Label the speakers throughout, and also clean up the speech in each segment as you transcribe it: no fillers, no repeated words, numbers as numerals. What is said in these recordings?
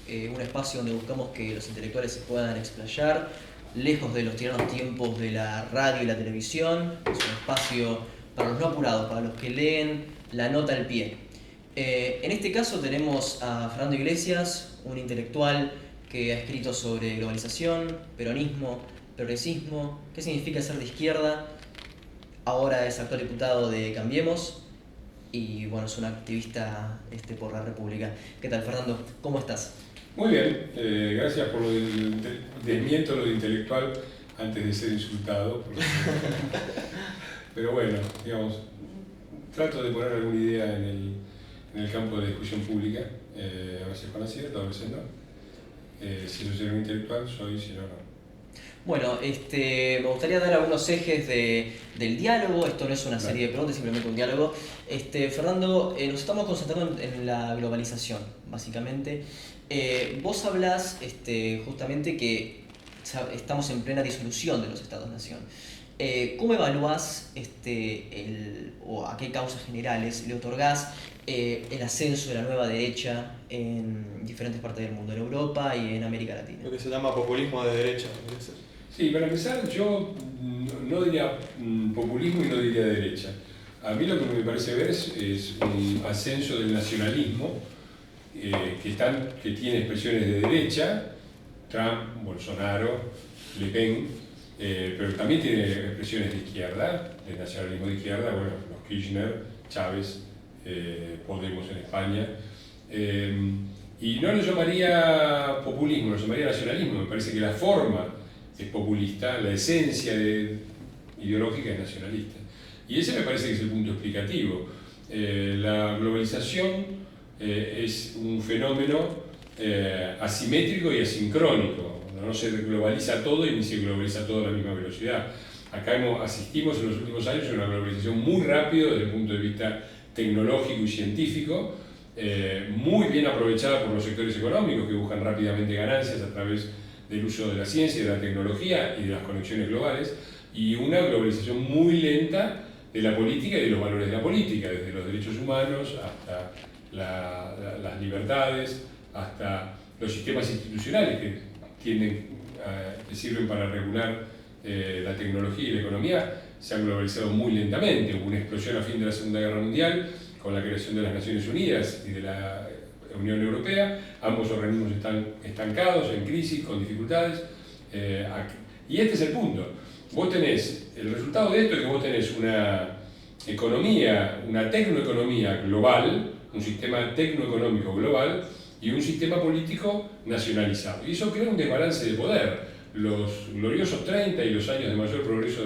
Speaker 1: Diálogos, un espacio donde buscamos que los intelectuales se puedan explayar, lejos de los tiranos tiempos de la radio y la televisión. Es un espacio para los no apurados, para los que leen la nota al pie. En este caso tenemos a Fernando Iglesias, un intelectual que ha escrito sobre globalización, peronismo, progresismo, qué significa ser de izquierda. Ahora es actual diputado de Cambiemos y bueno, es un activista por la República. ¿Qué tal, Fernando? ¿Cómo estás?
Speaker 2: Muy bien, gracias por lo del desmiento lo de intelectual antes de ser insultado. Pero bueno, digamos, trato de poner alguna idea en el campo de discusión pública, a veces con acierto, a veces no. Si yo soy un intelectual, soy, si no, no.
Speaker 1: Bueno, me gustaría dar algunos ejes del diálogo. Esto no es una serie de preguntas, simplemente un diálogo. Fernando, nos estamos concentrando en la globalización, básicamente. Vos hablás justamente que estamos en plena disolución de los Estados-nación. ¿Cómo evaluás o a qué causas generales le otorgás el ascenso de la nueva derecha en diferentes partes del mundo, en Europa y en América Latina?
Speaker 3: Lo que se llama populismo de derecha.
Speaker 2: Sí, para empezar, yo no diría populismo y no diría derecha. A mí lo que me parece ver es un ascenso del nacionalismo que tiene expresiones de derecha, Trump, Bolsonaro, Le Pen, pero también tiene expresiones de izquierda, de nacionalismo de izquierda, bueno, los Kirchner, Chávez, Podemos en España. Y no lo llamaría populismo, lo llamaría nacionalismo. Me parece que la forma es populista, la esencia ideológica es nacionalista. Y ese me parece que es el punto explicativo. La globalización es un fenómeno asimétrico y asincrónico. No se globaliza todo y ni se globaliza todo a la misma velocidad. Acá asistimos en los últimos años a una globalización muy rápida desde el punto de vista tecnológico y científico, muy bien aprovechada por los sectores económicos que buscan rápidamente ganancias a través del uso de la ciencia, de la tecnología y de las conexiones globales, y una globalización muy lenta de la política y de los valores de la política, desde los derechos humanos hasta las libertades, hasta los sistemas institucionales que sirven para regular la tecnología y la economía, se han globalizado muy lentamente. Hubo una explosión a fin de la Segunda Guerra Mundial con la creación de las Naciones Unidas y de la Unión Europea. Ambos organismos están estancados, en crisis, con dificultades. Y este es el punto. El resultado de esto es que vos tenés una economía, una tecnoeconomía global, un sistema tecnoeconómico global y un sistema político nacionalizado. Y eso crea un desbalance de poder. Los gloriosos 30 y los años de mayor progreso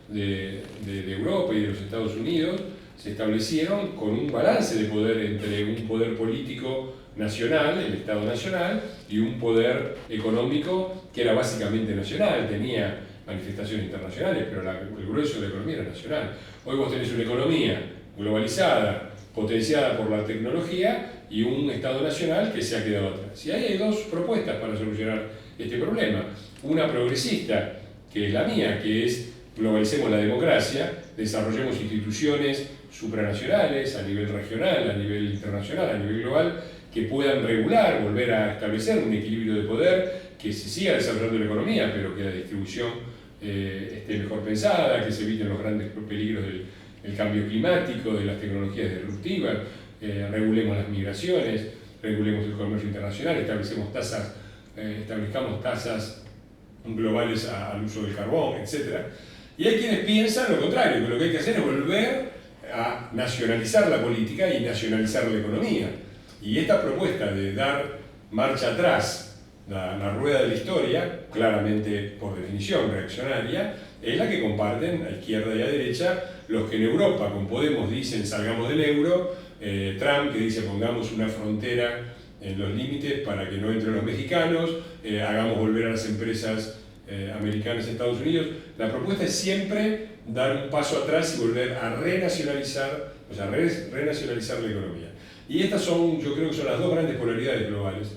Speaker 2: de Europa y de los Estados Unidos se establecieron con un balance de poder entre un poder político nacional, el Estado nacional, y un poder económico que era básicamente nacional, tenía manifestaciones internacionales, pero el grueso de la economía era nacional. Hoy vos tenés una economía globalizada, potenciada por la tecnología, y un Estado nacional que se ha quedado atrás. Y ahí hay dos propuestas para solucionar este problema. Una progresista, que es la mía, que es globalicemos la democracia, desarrollemos instituciones supranacionales a nivel regional, a nivel internacional, a nivel global, que puedan regular, volver a establecer un equilibrio de poder, que se siga desarrollando la economía, pero que la distribución esté mejor pensada, que se eviten los grandes peligros del cambio climático, de las tecnologías disruptivas, regulemos las migraciones, regulemos el comercio internacional, establezcamos tasas globales al uso del carbón, etc. Y hay quienes piensan lo contrario, que lo que hay que hacer es volver a nacionalizar la política y nacionalizar la economía. Y esta propuesta de dar marcha atrás, la rueda de la historia, claramente por definición reaccionaria, es la que comparten a izquierda y a derecha los que en Europa con Podemos dicen salgamos del euro, Trump que dice pongamos una frontera en los límites para que no entren los mexicanos, hagamos volver a las empresas americanas a Estados Unidos. La propuesta es siempre dar un paso atrás y volver a renacionalizar, renacionalizar la economía. Y estas son, yo creo que son las dos grandes polaridades globales.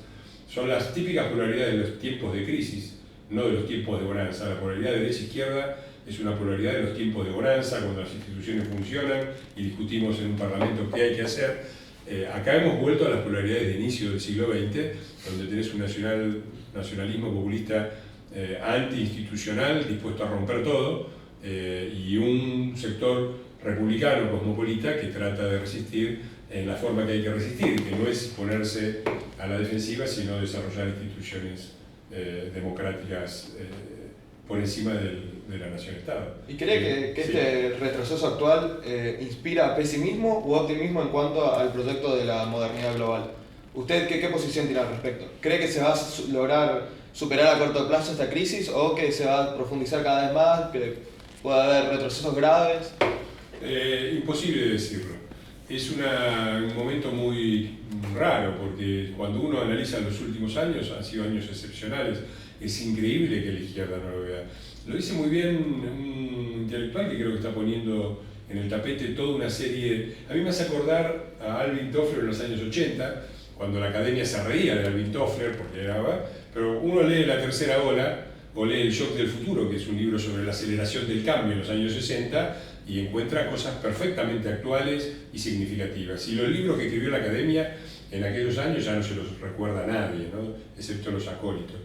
Speaker 2: Son las típicas polaridades de los tiempos de crisis, no de los tiempos de bonanza. La polaridad derecha-izquierda es una polaridad de los tiempos de bonanza, cuando las instituciones funcionan y discutimos en un parlamento qué hay que hacer. Acá hemos vuelto a las polaridades de inicio del siglo XX, donde tenés un nacionalismo populista anti-institucional, dispuesto a romper todo, y un sector republicano cosmopolita que trata de resistir en la forma que hay que resistir, que no es ponerse a la defensiva, sino desarrollar instituciones democráticas por encima de la nación-estado.
Speaker 3: ¿Y cree que
Speaker 2: Sí.
Speaker 3: este retroceso actual inspira pesimismo u optimismo en cuanto al proyecto de la modernidad global? ¿Usted qué posición tiene al respecto? ¿Cree que se va a lograr superar a corto plazo esta crisis o que se va a profundizar cada vez más, que puede haber retrocesos graves?
Speaker 2: Imposible decirlo. Es un momento muy raro, porque cuando uno analiza los últimos años, han sido años excepcionales. Es increíble que la izquierda no lo vea. Lo dice muy bien un intelectual que creo que está poniendo en el tapete toda una serie. A mí me hace acordar a Alvin Toffler en los años 80, cuando la academia se reía de Alvin Toffler, porque pero uno lee La Tercera Ola o lee El Shock del Futuro, que es un libro sobre la aceleración del cambio en los años 60, y encuentra cosas perfectamente actuales y significativas. Y los libros que escribió la academia en aquellos años ya no se los recuerda a nadie, ¿no? Excepto los acólitos.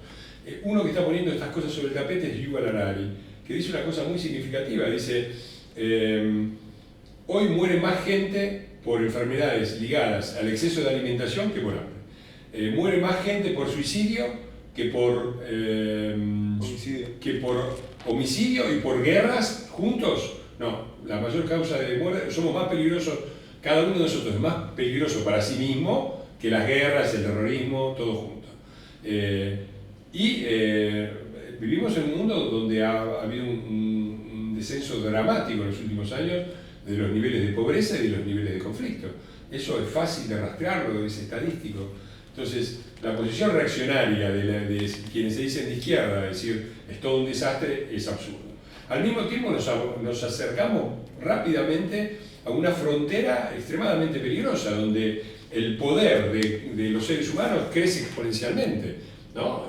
Speaker 2: Uno que está poniendo estas cosas sobre el tapete es Yuval Harari, que dice una cosa muy significativa. Dice, hoy muere más gente por enfermedades ligadas al exceso de alimentación que por hambre. Muere más gente por suicidio que por homicidio y por guerras juntos. No, la mayor causa de muerte, somos más peligrosos, cada uno de nosotros es más peligroso para sí mismo que las guerras, el terrorismo, todo junto. Vivimos en un mundo donde ha habido un descenso dramático en los últimos años de los niveles de pobreza y de los niveles de conflicto. Eso es fácil de rastrearlo, es estadístico. Entonces, la posición reaccionaria de quienes se dicen de izquierda, decir es todo un desastre, es absurdo. Al mismo tiempo nos acercamos rápidamente a una frontera extremadamente peligrosa, donde el poder de los seres humanos crece exponencialmente, ¿no?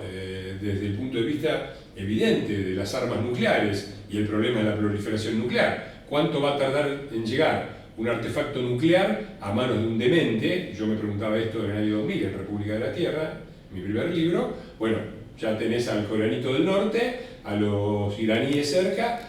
Speaker 2: Desde el punto de vista evidente de las armas nucleares y el problema de la proliferación nuclear. ¿Cuánto va a tardar en llegar un artefacto nuclear a manos de un demente? Yo me preguntaba esto en el año 2000 en República de la Tierra, mi primer libro. Bueno, ya tenés al coreanito del norte, a los iraníes cerca.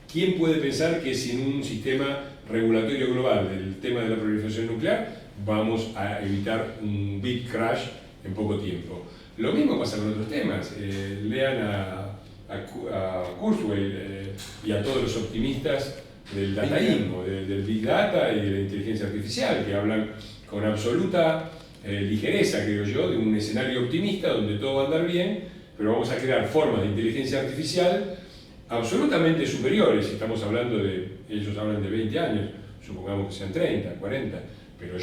Speaker 2: ¿Quién puede pensar que sin un sistema regulatorio global del tema de la proliferación nuclear vamos a evitar un big crash en poco tiempo? Lo mismo pasa con otros temas. Lean a Kurzweil y a todos los optimistas del dataísmo, del big data y de la inteligencia artificial, que hablan con absoluta ligereza, creo yo, de un escenario optimista donde todo va a andar bien, pero vamos a crear formas de inteligencia artificial absolutamente superiores. Estamos hablando ellos hablan de 20 años, supongamos que sean 30, 40, pero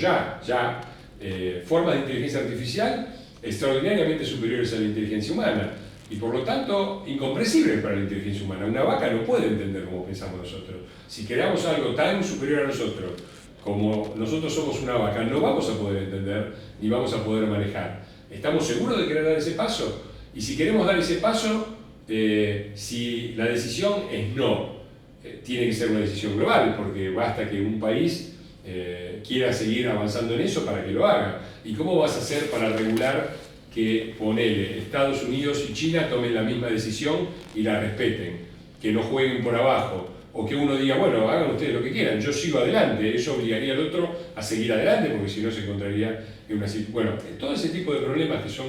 Speaker 2: formas de inteligencia artificial extraordinariamente superiores a la inteligencia humana y por lo tanto incomprensibles para la inteligencia humana. Una vaca no puede entender como pensamos nosotros. Si creamos algo tan superior a nosotros como nosotros somos una vaca, no vamos a poder entender ni vamos a poder manejar. ¿Estamos seguros de querer dar ese paso? Y si queremos dar ese paso, si la decisión es no, tiene que ser una decisión global, porque basta que un país quiera seguir avanzando en eso para que lo haga. ¿Y cómo vas a hacer para regular que, ponele, Estados Unidos y China tomen la misma decisión y la respeten? Que no jueguen por abajo, o que uno diga, bueno, hagan ustedes lo que quieran, yo sigo adelante. Eso obligaría al otro a seguir adelante, porque si no se encontraría en una situación. Bueno, todo ese tipo de problemas que son,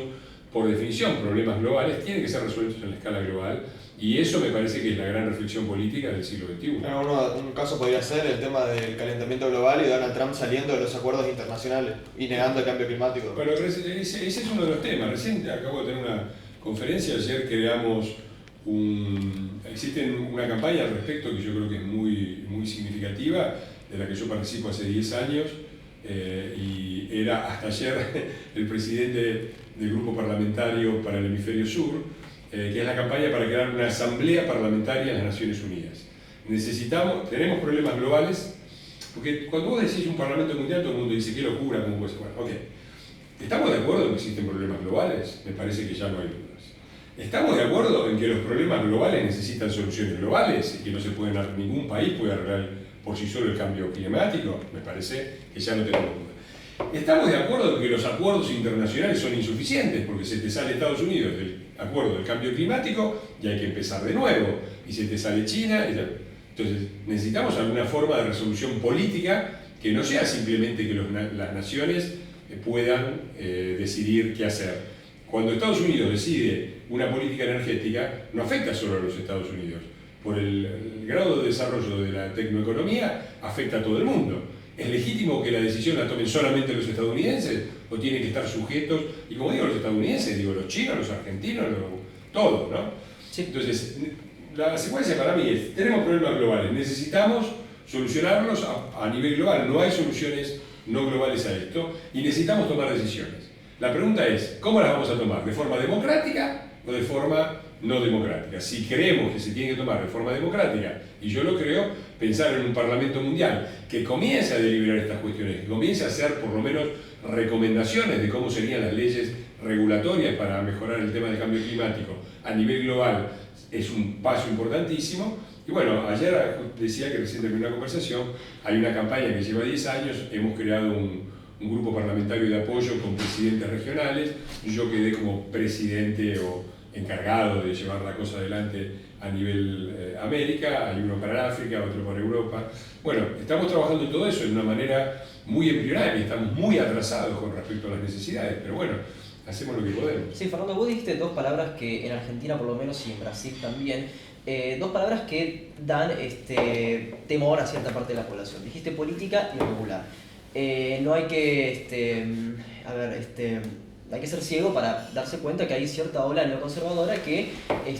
Speaker 2: por definición, problemas globales, tienen que ser resueltos en la escala global, y eso me parece que es la gran reflexión política del siglo XXI.
Speaker 3: Un caso podría ser el tema del calentamiento global y Donald Trump saliendo de los acuerdos internacionales y negando el cambio climático.
Speaker 2: Bueno, ese es uno de los temas. Recién acabo de tener una conferencia, ayer creamos existe una campaña al respecto que yo creo que es muy, muy significativa, de la que yo participo hace 10 años, y era hasta ayer el presidente del Grupo Parlamentario para el Hemisferio Sur, que es la campaña para crear una asamblea parlamentaria en las Naciones Unidas. Tenemos problemas globales, porque cuando vos decís un parlamento mundial, todo el mundo dice, qué locura, ¿cómo puede ser? Bueno, ok. ¿Estamos de acuerdo en que existen problemas globales? Me parece que ya no hay dudas. ¿Estamos de acuerdo en que los problemas globales necesitan soluciones globales y que no se pueden, ningún país puede arreglar por sí solo el cambio climático? Me parece que ya no tenemos dudas. Estamos de acuerdo en que los acuerdos internacionales son insuficientes porque se te sale Estados Unidos del acuerdo del cambio climático y hay que empezar de nuevo, y se te sale China. Entonces necesitamos alguna forma de resolución política que no sea simplemente que las naciones puedan decidir qué hacer. Cuando Estados Unidos decide una política energética, no afecta solo a los Estados Unidos. Por el grado de desarrollo de la tecnoeconomía, afecta a todo el mundo. ¿Es legítimo que la decisión la tomen solamente los estadounidenses o tienen que estar sujetos? Y como digo los estadounidenses, digo los chinos, los argentinos, todos, ¿no?
Speaker 1: Sí.
Speaker 2: Entonces, la secuencia para mí es, tenemos problemas globales, necesitamos solucionarlos a nivel global, no hay soluciones no globales a esto y necesitamos tomar decisiones. La pregunta es, ¿cómo las vamos a tomar? ¿De forma democrática o de forma no democrática? Si creemos que se tiene que tomar de forma democrática, y yo lo creo, pensar en un Parlamento Mundial que comience a deliberar estas cuestiones, que comience a hacer por lo menos recomendaciones de cómo serían las leyes regulatorias para mejorar el tema del cambio climático a nivel global, es un paso importantísimo. Y bueno, ayer decía que recién terminó una conversación, hay una campaña que lleva 10 años, hemos creado un grupo parlamentario de apoyo con presidentes regionales, yo quedé como presidente o encargado de llevar la cosa adelante a nivel América, hay uno para África, otro para Europa. Bueno, estamos trabajando en todo eso de una manera muy embrionaria, estamos muy atrasados con respecto a las necesidades, pero bueno, hacemos lo que podemos.
Speaker 1: Sí, Fernando, vos dijiste dos palabras que en Argentina por lo menos y en Brasil también, dos palabras que dan temor a cierta parte de la población. Dijiste política y regular. No hay que, hay que ser ciego para darse cuenta que hay cierta ola neoconservadora que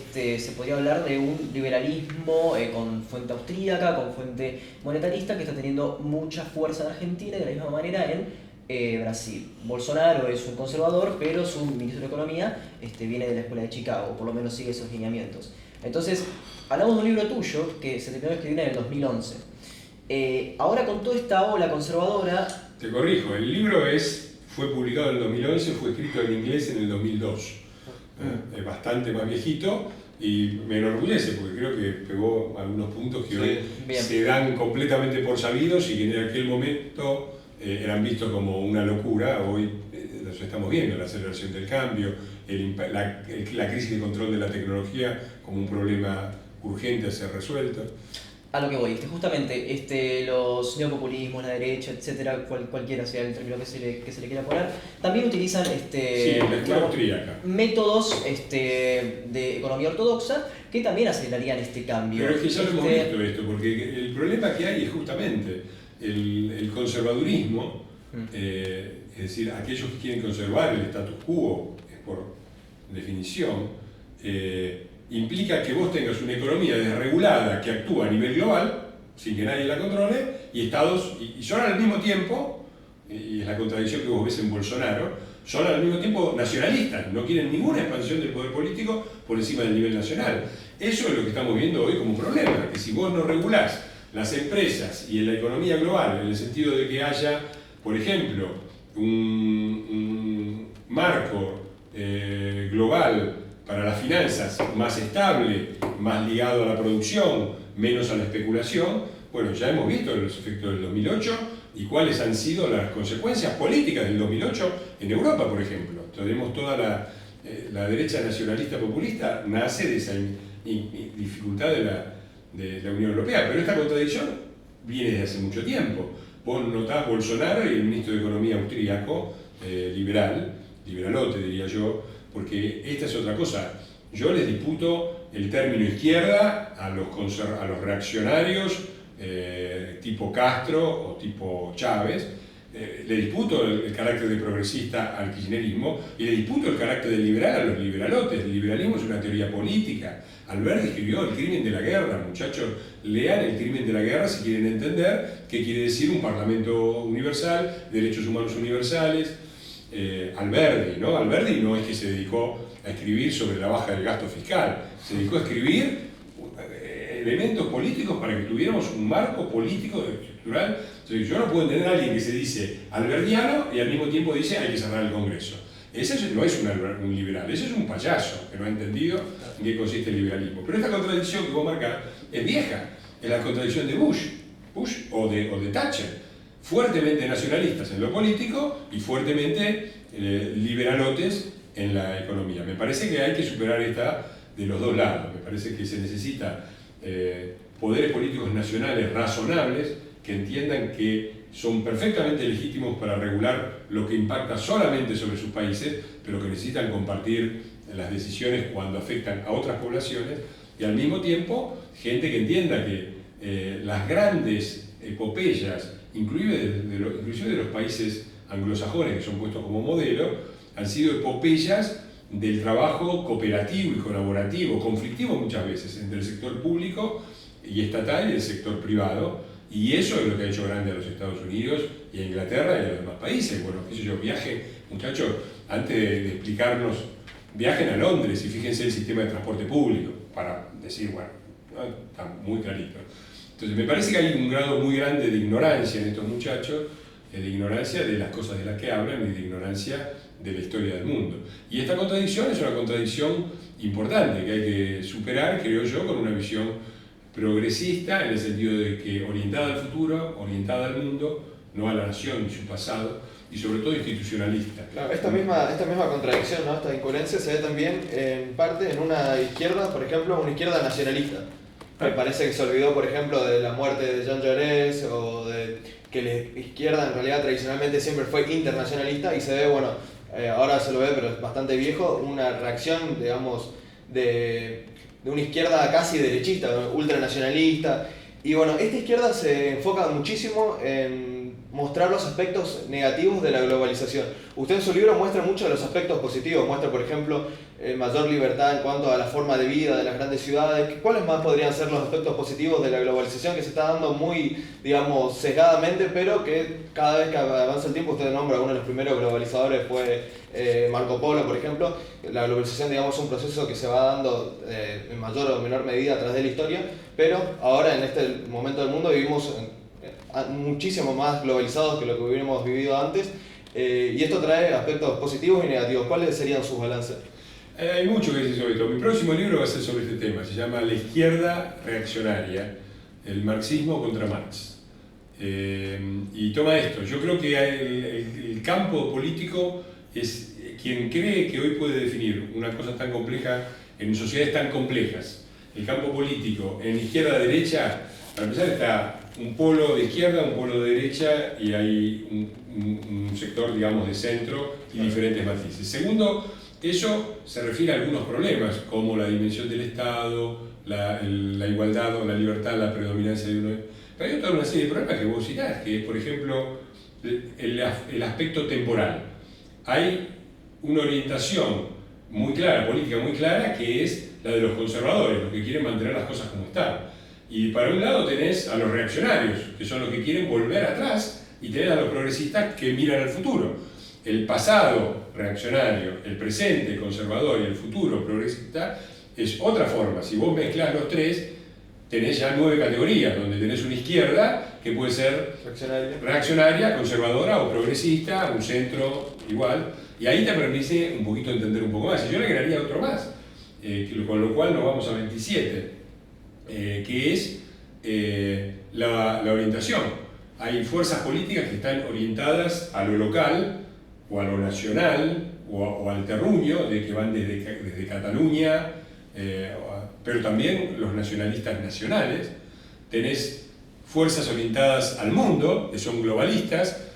Speaker 1: se podría hablar de un liberalismo con fuente austríaca, con fuente monetarista, que está teniendo mucha fuerza en Argentina y de la misma manera en Brasil. Bolsonaro es un conservador, pero su ministro de Economía viene de la escuela de Chicago, o por lo menos sigue esos lineamientos. Entonces, hablamos de un libro tuyo que se terminó de escribir en el 2011. Ahora con toda esta ola conservadora...
Speaker 2: Te corrijo, el libro fue publicado en el 2011, fue escrito en inglés en el 2002. Es bastante más viejito y me enorgullece porque creo que pegó algunos puntos que hoy se dan completamente por sabidos y que en aquel momento eran vistos como una locura. Hoy los estamos viendo, la aceleración del cambio, la crisis de control de la tecnología como un problema urgente a ser resuelto.
Speaker 1: A lo que voy, justamente los neopopulismos, la derecha, etcétera, cualquiera sea el término que se le quiera poner, también utilizan métodos de economía ortodoxa que también acelerarían este cambio.
Speaker 2: Pero es que ya lo hemos visto esto, porque el problema que hay es justamente el conservadurismo, es decir, aquellos que quieren conservar el status quo, por definición, implica que vos tengas una economía desregulada que actúa a nivel global, sin que nadie la controle, y estados, y son al mismo tiempo, y es la contradicción que vos ves en Bolsonaro, son al mismo tiempo nacionalistas, no quieren ninguna expansión del poder político por encima del nivel nacional. Eso es lo que estamos viendo hoy como un problema, que si vos no regulás las empresas y en la economía global, en el sentido de que haya, por ejemplo, un marco global para las finanzas más estable, más ligado a la producción, menos a la especulación, bueno, ya hemos visto los efectos del 2008 y cuáles han sido las consecuencias políticas del 2008 en Europa, por ejemplo. Tenemos toda la derecha nacionalista populista, nace de esa dificultad de la Unión Europea, pero esta contradicción viene desde hace mucho tiempo. Vos notás Bolsonaro y el ministro de Economía austríaco, liberalote diría yo, porque esta es otra cosa. Yo les disputo el término izquierda a los reaccionarios tipo Castro o tipo Chávez, le disputo el carácter de progresista al kirchnerismo y le disputo el carácter de liberal a los liberalotes. El liberalismo es una teoría política. Alberti escribió El crimen de la guerra. Muchachos, lean El crimen de la guerra si quieren entender qué quiere decir un parlamento universal, derechos humanos universales. Alberti no es que se dedicó a escribir sobre la baja del gasto fiscal, se dedicó a escribir elementos políticos para que tuviéramos un marco político estructural. Entonces, yo no puedo entender a alguien que se dice albertiano y al mismo tiempo dice hay que cerrar el Congreso. Ese no es un liberal, ese es un payaso que no ha entendido en qué consiste el liberalismo. Pero esta contradicción que vos marcás es vieja, es la contradicción de Bush o de Thatcher. fuertemente nacionalistas en lo político y fuertemente liberalotes en la economía. Me parece que hay que superar esta de los dos lados. Me parece que se necesita poderes políticos nacionales razonables que entiendan que son perfectamente legítimos para regular lo que impacta solamente sobre sus países, pero que necesitan compartir las decisiones cuando afectan a otras poblaciones, y al mismo tiempo gente que entienda que las grandes epopeyas, inclusive de los países anglosajones que son puestos como modelo, han sido epopeyas del trabajo cooperativo y colaborativo, conflictivo muchas veces, entre el sector público y estatal y el sector privado, y eso es lo que ha hecho grande a los Estados Unidos y a Inglaterra y a los demás países. Bueno, qué sé yo, viajen, muchachos, antes de explicarnos, viajen a Londres y fíjense el sistema de transporte público, para decir, bueno, ¿no? Está muy clarito. Entonces me parece que hay un grado muy grande de ignorancia en estos muchachos, de ignorancia de las cosas de las que hablan y de ignorancia de la historia del mundo. Y esta contradicción es una contradicción importante que hay que superar, creo yo, con una visión progresista, en el sentido de que orientada al futuro, orientada al mundo, no a la nación y su pasado, y sobre todo institucionalista.
Speaker 3: Claro, esta misma contradicción, ¿no? Esta incoherencia se ve también en parte en una izquierda, por ejemplo, una izquierda nacionalista. Me parece que se olvidó, por ejemplo, de la muerte de Jean Jaurès, o de que la izquierda en realidad tradicionalmente siempre fue internacionalista, y se ve, bueno, ahora se lo ve, pero es bastante viejo, una reacción, digamos, de una izquierda casi derechista, ultranacionalista. Y bueno, esta izquierda se enfoca muchísimo en mostrar los aspectos negativos de la globalización. Usted en su libro muestra muchos de los aspectos positivos, muestra por ejemplo mayor libertad en cuanto a la forma de vida de las grandes ciudades. ¿Cuáles más podrían ser los aspectos positivos de la globalización que se está dando muy, digamos, sesgadamente, pero que cada vez que avanza el tiempo, usted nombra, uno de los primeros globalizadores fue Marco Polo, por ejemplo? La globalización, digamos, es un proceso que se va dando en mayor o menor medida a través de la historia, pero ahora en este momento del mundo vivimos muchísimo más globalizados que lo que hubiéramos vivido antes, y esto trae aspectos positivos y negativos. ¿Cuáles serían sus balances?
Speaker 2: Hay mucho que decir sobre esto. Mi próximo libro va a ser sobre este tema, se llama La izquierda reaccionaria, el marxismo contra Marx. Y toma esto, yo creo que el campo político es quien cree que hoy puede definir una cosa tan compleja en sociedades tan complejas. El campo político en izquierda-derecha, para empezar, está un polo de izquierda, un polo de derecha, y hay un sector, digamos, de centro y diferentes matices. Segundo, eso se refiere a algunos problemas, como la dimensión del Estado, la igualdad o la libertad, la predominancia de uno. Pero hay toda una serie de problemas que vos citás, que es, por ejemplo, el aspecto temporal. Hay una orientación muy clara, política muy clara, que es la de los conservadores, los que quieren mantener las cosas como están. Y para un lado tenés a los reaccionarios, que son los que quieren volver atrás, y tenés a los progresistas que miran al futuro. El pasado reaccionario, el presente conservador y el futuro progresista es otra forma. Si vos mezclás los tres, tenés ya 9 categorías, donde tenés una izquierda que puede ser reaccionaria, conservadora o progresista, un centro igual, y ahí te permite un poquito entender un poco más. Y yo le agregaría otro más, con lo cual nos vamos a 27, que es la orientación. Hay fuerzas políticas que están orientadas a lo local, o a lo nacional, o al terruño, de que van desde Cataluña, pero también los nacionalistas nacionales. Tenés fuerzas orientadas al mundo, que son globalistas,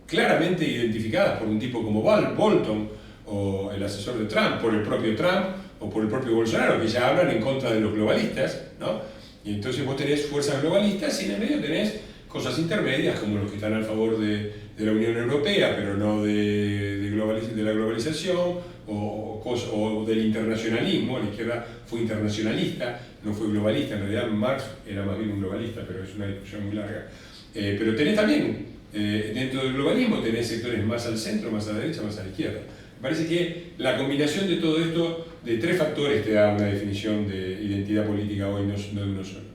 Speaker 2: claramente identificadas por un tipo como Bolton, o el asesor de Trump, por el propio Trump, o por el propio Bolsonaro, que ya hablan en contra de los globalistas, ¿no? Y entonces vos tenés fuerzas globalistas, y en el medio tenés cosas intermedias, como los que están a favor de la Unión Europea, pero no de la globalización, o del internacionalismo. La izquierda fue internacionalista, no fue globalista. En realidad Marx era más bien un globalista, pero es una discusión muy larga. Pero tenés también, dentro del globalismo, tenés sectores más al centro, más a la derecha, más a la izquierda. Me parece que la combinación de todo esto, de 3 factores, te da una definición de identidad política hoy, no de uno solo.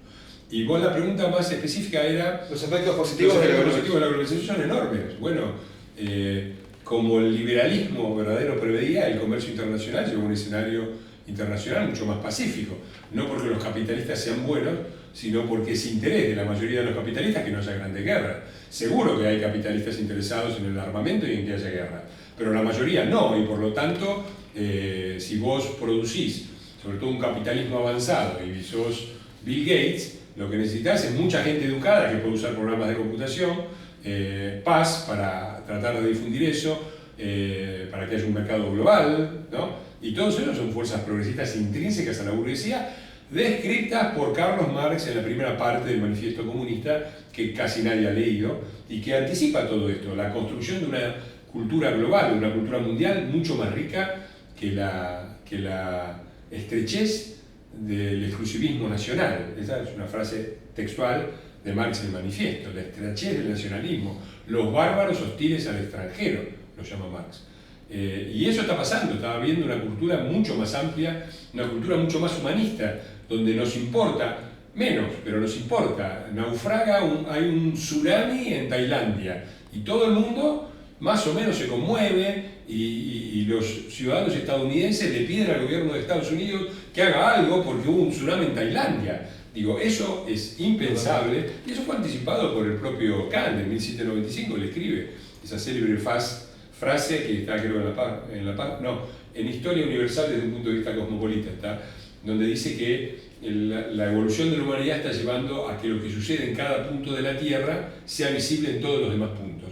Speaker 2: Y vos, la pregunta más específica era...
Speaker 3: Los efectos positivos de
Speaker 2: la globalización son enormes. Bueno, como el liberalismo verdadero preveía, el comercio internacional llegó a un escenario internacional mucho más pacífico. No porque los capitalistas sean buenos, sino porque es interés de la mayoría de los capitalistas que no haya grandes guerras. Seguro que hay capitalistas interesados en el armamento y en que haya guerra, pero la mayoría no, y por lo tanto, si vos producís, sobre todo un capitalismo avanzado, y sos Bill Gates, lo que necesitas es mucha gente educada que puede usar programas de computación, paz para tratar de difundir eso, para que haya un mercado global, ¿no? Y todos ellos son fuerzas progresistas intrínsecas a la burguesía, descritas por Carlos Marx en la primera parte del Manifiesto Comunista, que casi nadie ha leído, y que anticipa todo esto, la construcción de una cultura global, una cultura mundial mucho más rica que la estrechez del exclusivismo nacional. Esa es una frase textual de Marx en el Manifiesto, la estrechez del nacionalismo, los bárbaros hostiles al extranjero, lo llama Marx. Y eso está pasando, está habiendo una cultura mucho más amplia, una cultura mucho más humanista, donde nos importa, menos, pero nos importa, naufraga, hay un tsunami en Tailandia, y todo el mundo más o menos se conmueve, y los ciudadanos estadounidenses le piden al gobierno de Estados Unidos que haga algo porque hubo un tsunami en Tailandia. Digo, eso es impensable, y eso fue anticipado por el propio Kant en 1795, le escribe esa célebre frase que está, creo, en Historia Universal desde un punto de vista cosmopolita, está, donde dice que la evolución de la humanidad está llevando a que lo que sucede en cada punto de la Tierra sea visible en todos los demás puntos.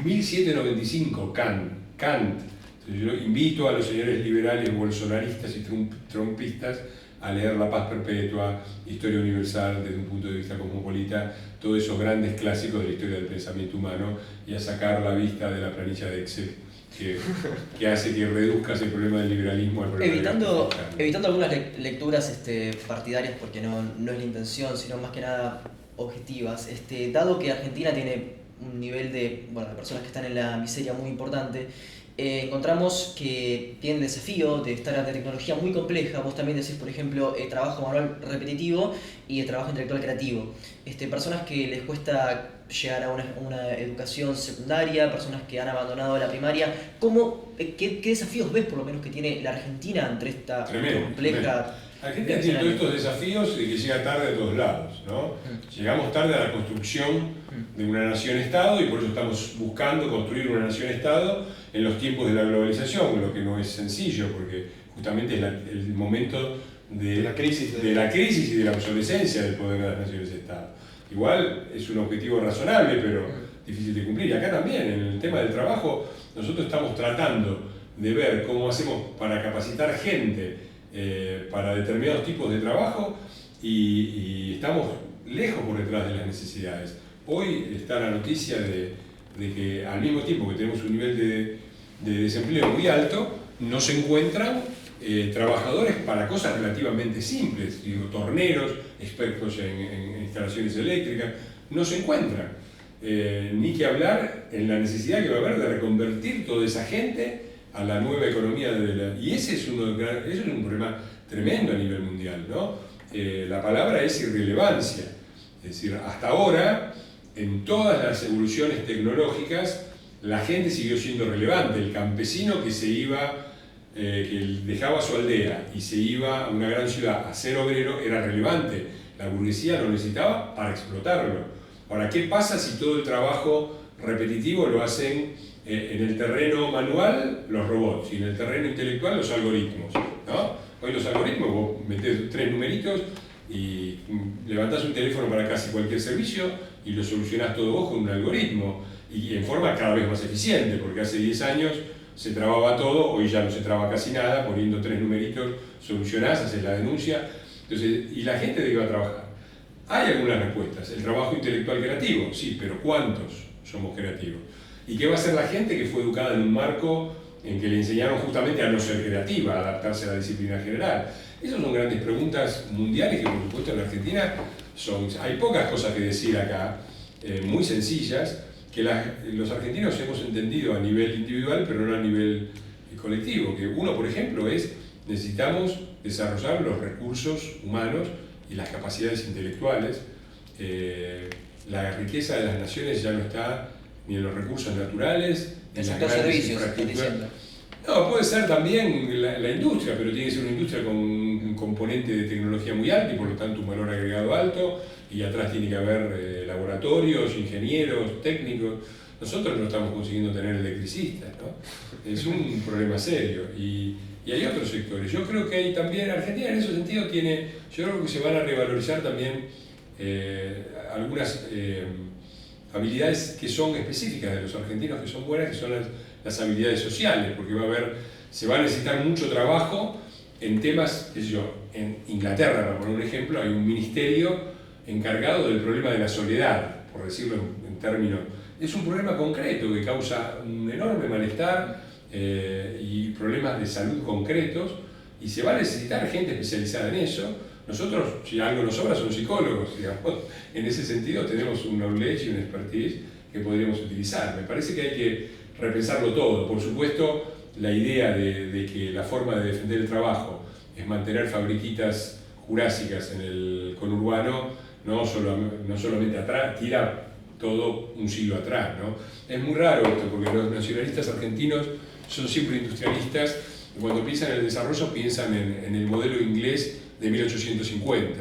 Speaker 2: 1795, Kant. Yo invito a los señores liberales, bolsonaristas y trumpistas a leer La Paz Perpetua, Historia Universal desde un punto de vista cosmopolita, todos esos grandes clásicos de la historia del pensamiento humano, y a sacar la vista de la planilla de Excel que hace que reduzcas el problema del liberalismo al problema
Speaker 1: evitando algunas lecturas partidarias, porque no es la intención, sino más que nada objetivas. Dado que Argentina tiene un nivel de personas que están en la miseria muy importante, encontramos que tiene el desafío de estar ante tecnología muy compleja. Vos también decís, por ejemplo, trabajo manual repetitivo y trabajo intelectual creativo. Personas que les cuesta llegar a una educación secundaria, personas que han abandonado la primaria. ¿Qué desafíos ves, por lo menos, que tiene la Argentina ante esta compleja...
Speaker 2: Argentina tiene todos estos desafíos de que llega tarde a todos lados, ¿no? Llegamos tarde a la construcción de una nación-estado, y por eso estamos buscando construir una nación-estado en los tiempos de la globalización, lo que no es sencillo, porque justamente es el momento de la crisis y de la obsolescencia del poder de las naciones-estado. Igual es un objetivo razonable, pero difícil de cumplir. Y acá también, en el tema del trabajo, nosotros estamos tratando de ver cómo hacemos para capacitar gente para determinados tipos de trabajo, y estamos lejos por detrás de las necesidades. Hoy está la noticia de que al mismo tiempo que tenemos un nivel de desempleo muy alto, no se encuentran trabajadores para cosas relativamente simples, digo, torneros, expertos en instalaciones eléctricas, no se encuentran. Ni que hablar en la necesidad que va a haber de reconvertir toda esa gente a la nueva economía y ese es un problema tremendo a nivel mundial, ¿no? La palabra es irrelevancia. Es decir, hasta ahora, en todas las evoluciones tecnológicas, la gente siguió siendo relevante. El campesino que se iba, que dejaba su aldea y se iba a una gran ciudad a ser obrero, era relevante. La burguesía lo necesitaba para explotarlo. Ahora, ¿qué pasa si todo el trabajo repetitivo lo hacen en el terreno manual los robots y en el terreno intelectual los algoritmos, ¿no? Hoy los algoritmos, vos metés 3 numeritos y levantás un teléfono para casi cualquier servicio y lo solucionás todo vos con un algoritmo, y en forma cada vez más eficiente, porque hace 10 años se trababa todo, hoy ya no se traba casi nada, poniendo 3 numeritos solucionás, haces la denuncia. Entonces, ¿y la gente de qué va a trabajar? Hay algunas respuestas. El trabajo intelectual creativo, sí, pero ¿cuántos somos creativos? ¿Y qué va a hacer la gente que fue educada en un marco en que le enseñaron justamente a no ser creativa, a adaptarse a la disciplina general? Esas son grandes preguntas mundiales que, por supuesto, en la Argentina hay pocas cosas que decir acá, muy sencillas, que los argentinos hemos entendido a nivel individual, pero no a nivel colectivo. Que uno, por ejemplo, necesitamos desarrollar los recursos humanos y las capacidades intelectuales. La riqueza de las naciones ya no está ni en los recursos naturales, ni en las grandes infraestructuras. No, puede ser también la industria, pero tiene que ser una industria con componente de tecnología muy alto y por lo tanto un valor agregado alto, y atrás tiene que haber laboratorios, ingenieros, técnicos. Nosotros no estamos consiguiendo tener electricistas, ¿no? Es un problema serio. Y hay otros sectores. Yo creo que hay también, Argentina en ese sentido tiene, yo creo que se van a revalorizar también algunas habilidades que son específicas de los argentinos, que son buenas, que son las habilidades sociales, porque se va a necesitar mucho trabajo en temas, qué sé yo, en Inglaterra, para poner un ejemplo, hay un ministerio encargado del problema de la soledad, por decirlo en términos. Es un problema concreto que causa un enorme malestar y problemas de salud concretos, y se va a necesitar gente especializada en eso. Nosotros, si algo nos sobra, son psicólogos, digamos. En ese sentido tenemos un knowledge y una expertise que podríamos utilizar. Me parece que hay que repensarlo todo. Por supuesto, la idea de que la forma de defender el trabajo es mantener fabriquitas jurásicas en el conurbano, no solamente atrás, tira todo un siglo atrás, ¿no? Es muy raro esto, porque los nacionalistas argentinos son siempre industrialistas, y cuando piensan en el desarrollo piensan en el modelo inglés de 1850.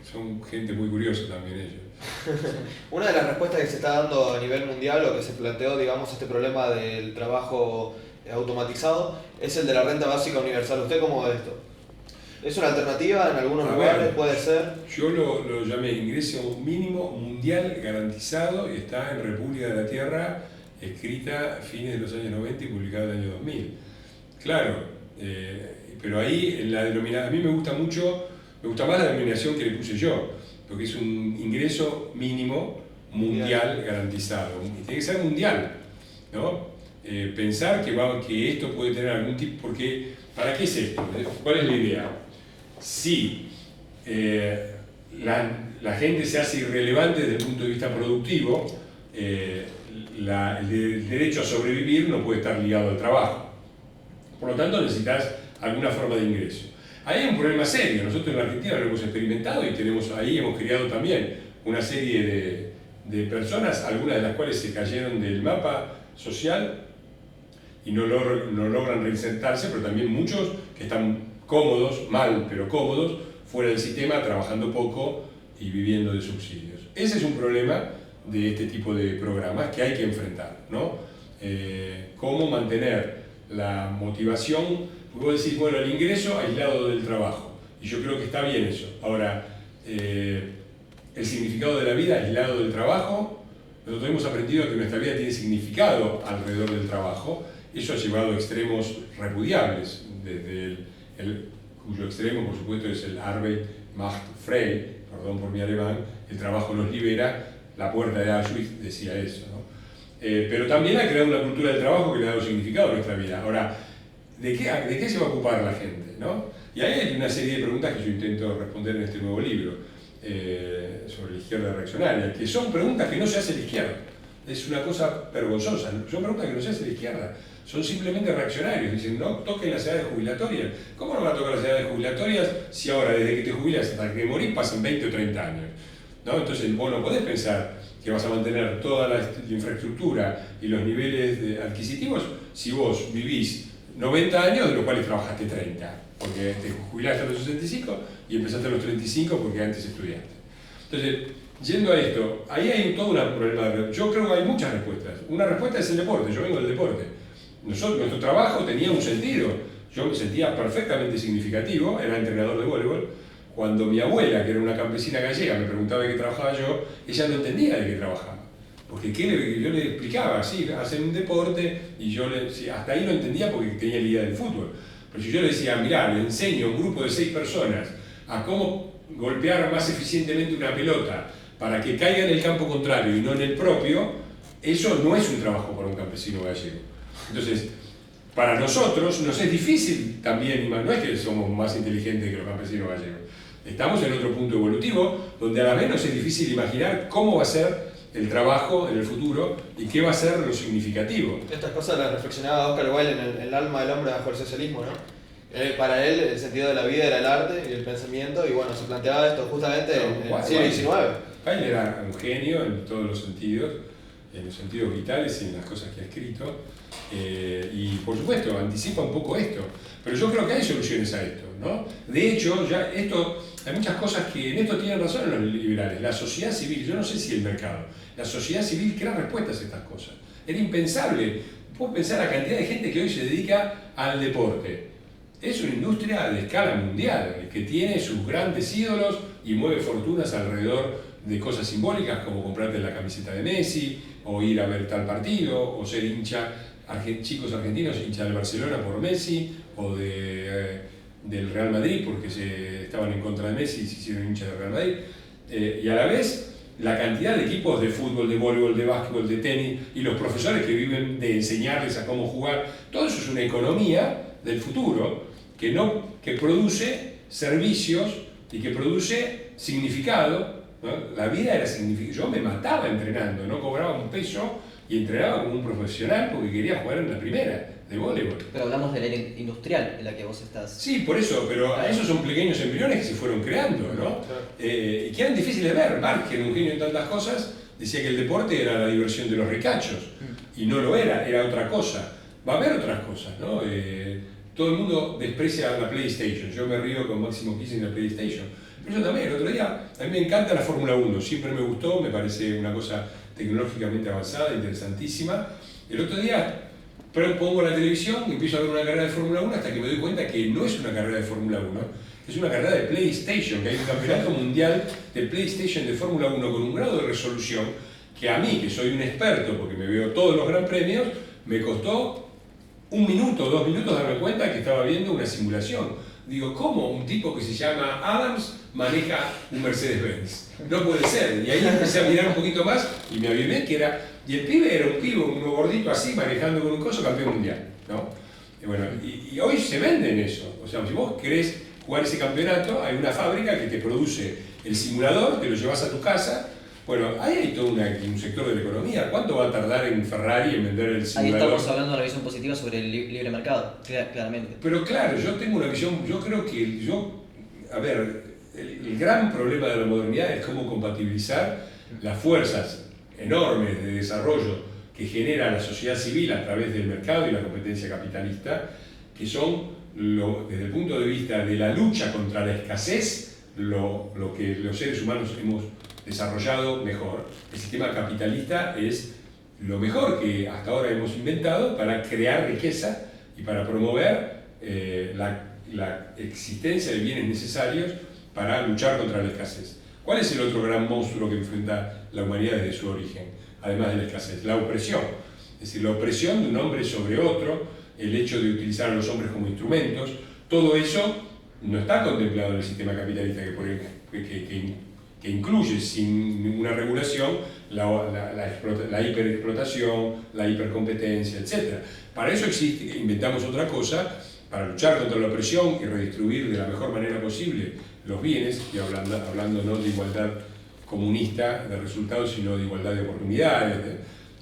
Speaker 2: Son gente muy curiosa también ellos.
Speaker 3: Una de las respuestas que se está dando a nivel mundial, o que se planteó, digamos, este problema del trabajo automatizado, es el de la renta básica universal. ¿Usted cómo ve esto? ¿Es una alternativa en algunos lugares? ¿Puede ser?
Speaker 2: Yo lo llamé ingreso mínimo mundial garantizado, y está en República de la Tierra, escrita a fines de los años 90 y publicada en el año 2000. Claro, pero ahí en la denominación, a mí me gusta más la denominación que le puse yo, porque es un ingreso mínimo mundial garantizado. Y tiene que ser mundial, ¿no? Pensar que esto puede tener algún tipo, porque ¿para qué es esto? ¿Cuál es la idea? Si la gente se hace irrelevante desde el punto de vista productivo, el derecho a sobrevivir no puede estar ligado al trabajo. Por lo tanto, necesitas alguna forma de ingreso. Ahí hay un problema serio. Nosotros en la Argentina lo hemos experimentado y ahí hemos creado también una serie de personas, algunas de las cuales se cayeron del mapa social y no logran reinsertarse, pero también muchos que están cómodos, mal, pero cómodos, fuera del sistema, trabajando poco y viviendo de subsidios. Ese es un problema de este tipo de programas que hay que enfrentar, ¿no? Cómo mantener la motivación. Vos decís, bueno, el ingreso aislado del trabajo, y yo creo que está bien eso. Ahora, el significado de la vida aislado del trabajo, nosotros hemos aprendido que nuestra vida tiene significado alrededor del trabajo. Eso ha llevado a extremos repudiables, desde cuyo extremo, por supuesto, es el Arbeit macht frei, perdón por mi alemán, el trabajo nos libera, la puerta de Auschwitz decía eso, ¿no? Pero también ha creado una cultura del trabajo que le ha dado significado a nuestra vida. Ahora, ¿de qué se va a ocupar la gente, ¿no? Y ahí hay una serie de preguntas que yo intento responder en este nuevo libro, sobre la izquierda reaccionaria, que son preguntas que no se hace la izquierda. Es una cosa vergonzosa, son preguntas que no se hace la izquierda. Son simplemente reaccionarios, dicen, no toquen las edades jubilatorias. ¿Cómo no van a tocar las edades jubilatorias si ahora, desde que te jubilas hasta que morís, pasan 20 o 30 años? ¿No? Entonces vos no podés pensar que vas a mantener toda la infraestructura y los niveles adquisitivos si vos vivís 90 años, de los cuales trabajaste 30, porque te jubilaste a los 65 y empezaste a los 35 porque antes estudiaste. Entonces, yendo a esto, ahí hay todo un problema. Yo creo que hay muchas respuestas. Una respuesta es el deporte, yo vengo del deporte. Nuestro trabajo tenía un sentido, yo me sentía perfectamente significativo, era entrenador de voleibol. Cuando mi abuela, que era una campesina gallega, me preguntaba de qué trabajaba yo, ella no entendía de qué trabajaba. Porque yo le explicaba, sí, hacen un deporte, y sí, hasta ahí lo entendía porque tenía la idea del fútbol. Pero si yo le decía, mirá, le enseño a un grupo de 6 personas a cómo golpear más eficientemente una pelota para que caiga en el campo contrario y no en el propio, eso no es un trabajo para un campesino gallego. Entonces, para nosotros nos es difícil también, no es que somos más inteligentes que los campesinos gallegos, estamos en otro punto evolutivo donde a la vez nos es difícil imaginar cómo va a ser el trabajo en el futuro y qué va a ser lo significativo.
Speaker 3: Estas cosas las reflexionaba Oscar Wilde en El alma del hombre bajo el socialismo, ¿no? Para él el sentido de la vida era el arte y el pensamiento, y bueno, se planteaba esto justamente en el siglo XIX.
Speaker 2: Wilde era un genio en todos los sentidos vitales y en las cosas que ha escrito, y por supuesto anticipa un poco esto, pero yo creo que hay soluciones a esto. ¿no? De hecho, ya esto, hay muchas cosas que en esto tienen razón los liberales. La sociedad civil, yo no sé si el mercado, la sociedad civil crea respuestas a estas cosas. Era impensable. Puedo pensar la cantidad de gente que hoy se dedica al deporte. Es una industria de escala mundial, que tiene sus grandes ídolos y mueve fortunas alrededor de cosas simbólicas como comprarte la camiseta de Messi, o ir a ver tal partido, o ser hincha, chicos argentinos hincha del Barcelona por Messi, o del Real Madrid porque estaban en contra de Messi y se hicieron hinchas del Real Madrid. Y a la vez, la cantidad de equipos de fútbol, de voleibol, de básquetbol, de tenis, y los profesores que viven de enseñarles a cómo jugar, todo eso es una economía del futuro que produce servicios y que produce significado, ¿no? La vida era significado. Yo me mataba entrenando, no cobraba un peso y entrenaba como un profesional porque quería jugar en la primera de voleibol.
Speaker 1: Pero hablamos de la era industrial en la que vos estás.
Speaker 2: Sí, por eso, pero esos son pequeños embriones que se fueron creando, ¿no? Y que eran difíciles de ver. Marx, que era un genio en tantas cosas, decía que el deporte era la diversión de los ricachos, y no lo era, era otra cosa. Va a haber otras cosas, ¿no? Todo el mundo desprecia la PlayStation. Yo me río con Máximo Kirchner en la PlayStation. Pero yo también, el otro día, a mí me encanta la Fórmula 1, siempre me gustó, me parece una cosa tecnológicamente avanzada, interesantísima. El otro día pongo la televisión y empiezo a ver una carrera de Fórmula 1 hasta que me doy cuenta que no es una carrera de Fórmula 1, es una carrera de PlayStation, que hay un campeonato mundial de PlayStation de Fórmula 1 con un grado de resolución que a mí, que soy un experto porque me veo todos los gran premios, me costó 1 minuto, 2 minutos darme cuenta que estaba viendo una simulación. Digo, ¿cómo un tipo que se llama Adams maneja un Mercedes-Benz? No puede ser. Y ahí empecé a mirar un poquito más y me avivé que era... Y el pibe era un pibe, un gordito así, manejando con un coso, campeón mundial, ¿no? Y bueno, y hoy se venden eso. O sea, si vos querés jugar ese campeonato, hay una fábrica que te produce el simulador, te lo llevas a tu casa. Bueno, ahí hay todo un sector de la economía. ¿Cuánto va a tardar en Ferrari en vender el simulador?
Speaker 1: Ahí estamos hablando de una visión positiva sobre el libre mercado, claramente.
Speaker 2: Pero claro, yo tengo una visión, yo creo que a ver, el gran problema de la modernidad es cómo compatibilizar las fuerzas enormes de desarrollo que genera la sociedad civil a través del mercado y la competencia capitalista, que son, desde el punto de vista de la lucha contra la escasez, lo que los seres humanos hemos desarrollado mejor. El sistema capitalista es lo mejor que hasta ahora hemos inventado para crear riqueza y para promover la existencia de bienes necesarios para luchar contra la escasez. ¿Cuál es el otro gran monstruo que enfrenta la humanidad desde su origen, además de la escasez? La opresión. Es decir, la opresión de un hombre sobre otro, el hecho de utilizar a los hombres como instrumentos, todo eso no está contemplado en el sistema capitalista que incluye sin ninguna regulación la hiperexplotación, la hipercompetencia, etc. Para eso inventamos otra cosa, para luchar contra la opresión y redistribuir de la mejor manera posible los bienes, y hablando no de igualdad comunista de resultados, sino de igualdad de oportunidades.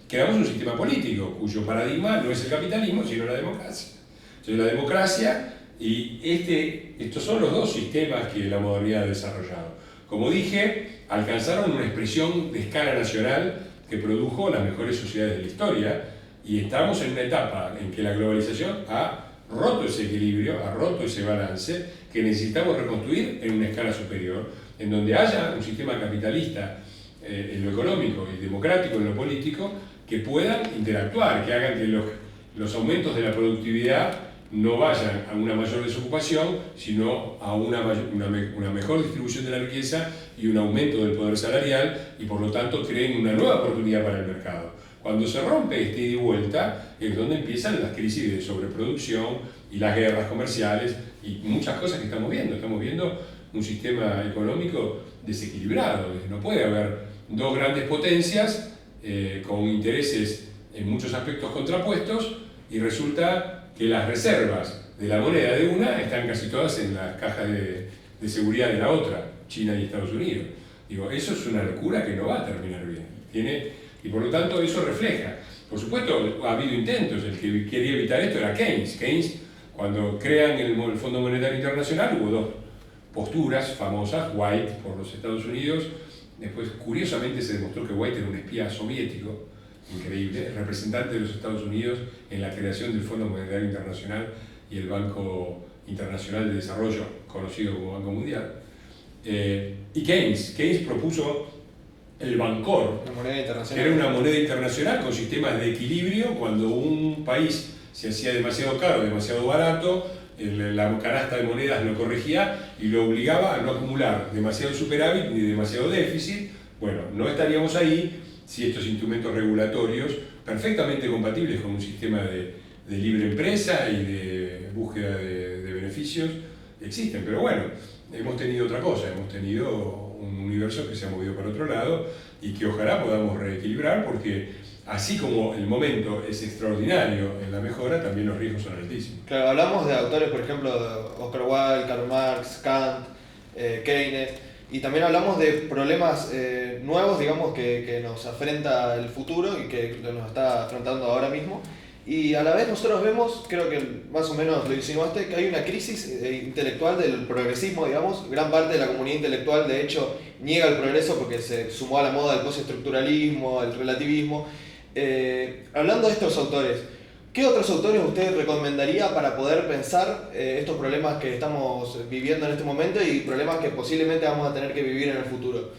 Speaker 2: Creamos un sistema político cuyo paradigma no es el capitalismo, sino la democracia. Entonces la democracia y estos son los dos sistemas que la modernidad ha desarrollado. Como dije, alcanzaron una expresión de escala nacional que produjo las mejores sociedades de la historia, y estamos en una etapa en que la globalización ha roto ese equilibrio, ha roto ese balance que necesitamos reconstruir en una escala superior, en donde haya un sistema capitalista en lo económico y democrático en lo político que puedan interactuar, que hagan que los aumentos de la productividad no vayan a una mayor desocupación, sino a una mejor distribución de la riqueza y un aumento del poder salarial, y por lo tanto creen una nueva oportunidad para el mercado. Cuando se rompe este ida y vuelta es donde empiezan las crisis de sobreproducción y las guerras comerciales y muchas cosas que estamos viendo. Estamos viendo un sistema económico desequilibrado. No puede haber dos grandes potencias con intereses en muchos aspectos contrapuestos, y resulta que las reservas de la moneda de una están casi todas en las cajas de seguridad de la otra, China y Estados Unidos. Digo, eso es una locura que no va a terminar bien. Y por lo tanto eso refleja. Por supuesto, ha habido intentos. El que quería evitar esto era Keynes. Keynes, cuando crean el Fondo Monetario Internacional, hubo dos posturas famosas, White por los Estados Unidos. Después, curiosamente, se demostró que White era un espía soviético, increíble, representante de los Estados Unidos en la creación del Fondo Monetario Internacional y el Banco Internacional de Desarrollo, conocido como Banco Mundial. Y Keynes propuso el Bancor,
Speaker 3: La moneda
Speaker 2: que
Speaker 3: internacional.
Speaker 2: era una moneda internacional con sistemas de equilibrio. Cuando un país se hacía demasiado caro, demasiado barato, la canasta de monedas lo corregía y lo obligaba a no acumular demasiado superávit ni demasiado déficit. Bueno, no estaríamos ahí si estos instrumentos regulatorios, perfectamente compatibles con un sistema de libre empresa y de búsqueda de beneficios, existen. Pero bueno, hemos tenido otra cosa, hemos tenido un universo que se ha movido para otro lado y que ojalá podamos reequilibrar, porque así como el momento es extraordinario en la mejora, también los riesgos son altísimos.
Speaker 3: Claro, hablamos de autores, por ejemplo, de Oscar Wilde, Karl Marx, Kant, Keynes, y también hablamos de problemas nuevos, digamos, que nos afrenta el futuro y que nos está afrontando ahora mismo. Y a la vez nosotros vemos, creo que más o menos lo insinuaste, que hay una crisis intelectual del progresismo, digamos. Gran parte de la comunidad intelectual, de hecho, niega el progreso porque se sumó a la moda del postestructuralismo, el relativismo. Hablando de estos autores, ¿qué otros autores usted recomendaría para poder pensar estos problemas que estamos viviendo en este momento y problemas que posiblemente vamos a tener que vivir en el futuro?